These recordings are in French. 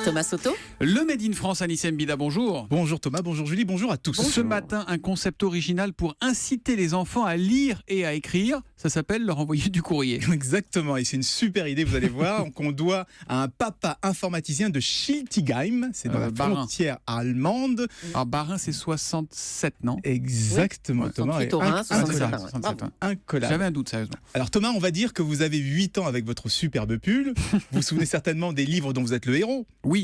Thomas Soto. Le Made in France, Anis Mbida, bonjour. Bonjour Thomas, bonjour Julie, bonjour à tous. Ce matin, un concept original pour inciter les enfants à lire et à écrire. Ça s'appelle leur envoyer du courrier. Exactement, et c'est une super idée, vous allez voir, qu'on doit à un papa informaticien de Schiltigheim, c'est dans la frontière allemande. Alors Barin, c'est 67, non? Exactement, Oui. Thomas. Incollable. J'avais un doute, sérieusement. Alors Thomas, on va dire que vous avez 8 ans avec votre superbe pull. Vous vous souvenez certainement des livres dont vous êtes le héros. Oui.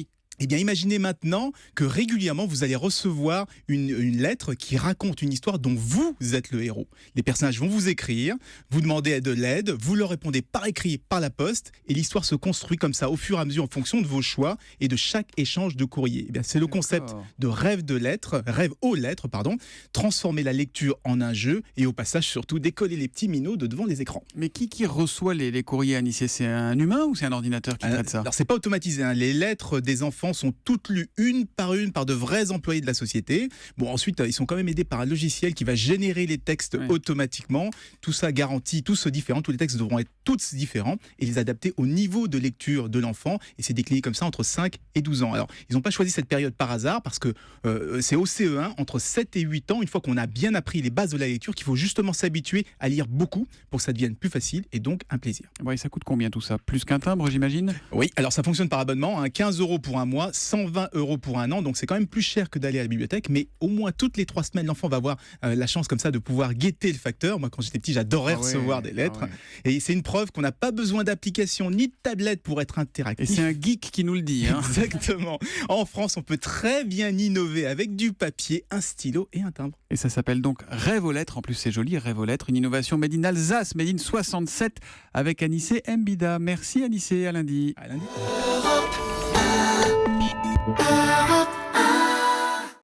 Eh bien, imaginez maintenant que régulièrement, vous allez recevoir une lettre qui raconte une histoire dont vous êtes le héros. Les personnages vont vous écrire, vous demandez de l'aide, vous leur répondez par écrit, par la poste, et l'histoire se construit comme ça, au fur et à mesure, en fonction de vos choix et de chaque échange de courrier. Eh bien, c'est le concept de rêve aux lettres, transformer la lecture en un jeu, et au passage, surtout, décoller les petits minots de devant les écrans. Mais qui reçoit les courriers, Anis? C'est un humain ou c'est un ordinateur qui traite ça? Alors, c'est pas automatisé, hein. Les lettres des enfants sont toutes lues une par de vrais employés de la société. Bon, ensuite, ils sont quand même aidés par un logiciel qui va générer les textes automatiquement. Tout ça garantit tous différents. Tous les textes devront être tous différents et les adapter au niveau de lecture de l'enfant. Et c'est décliné comme ça entre 5 et 12 ans. Alors, ils n'ont pas choisi cette période par hasard parce que c'est au CE1, entre 7 et 8 ans, une fois qu'on a bien appris les bases de la lecture, qu'il faut justement s'habituer à lire beaucoup pour que ça devienne plus facile et donc un plaisir. Ouais, ça coûte combien tout ça? Plus qu'un timbre, j'imagine? Oui, alors ça fonctionne par abonnement, hein, 15 € pour un mois, 120 € pour un an, donc c'est quand même plus cher que d'aller à la bibliothèque, mais au moins toutes les 3 semaines, l'enfant va avoir la chance comme ça de pouvoir guetter le facteur. Moi, quand j'étais petit, j'adorais recevoir des lettres, et c'est une preuve qu'on n'a pas besoin d'application ni de tablette pour être interactif. Et c'est un geek qui nous le dit. Hein. Exactement. En France, on peut très bien innover avec du papier, un stylo et un timbre. Et ça s'appelle donc Rêve aux lettres. En plus, c'est joli, Rêve aux lettres. Une innovation made in Alsace, made in 67 avec Anis Mbida. Merci Anis, à lundi. À lundi.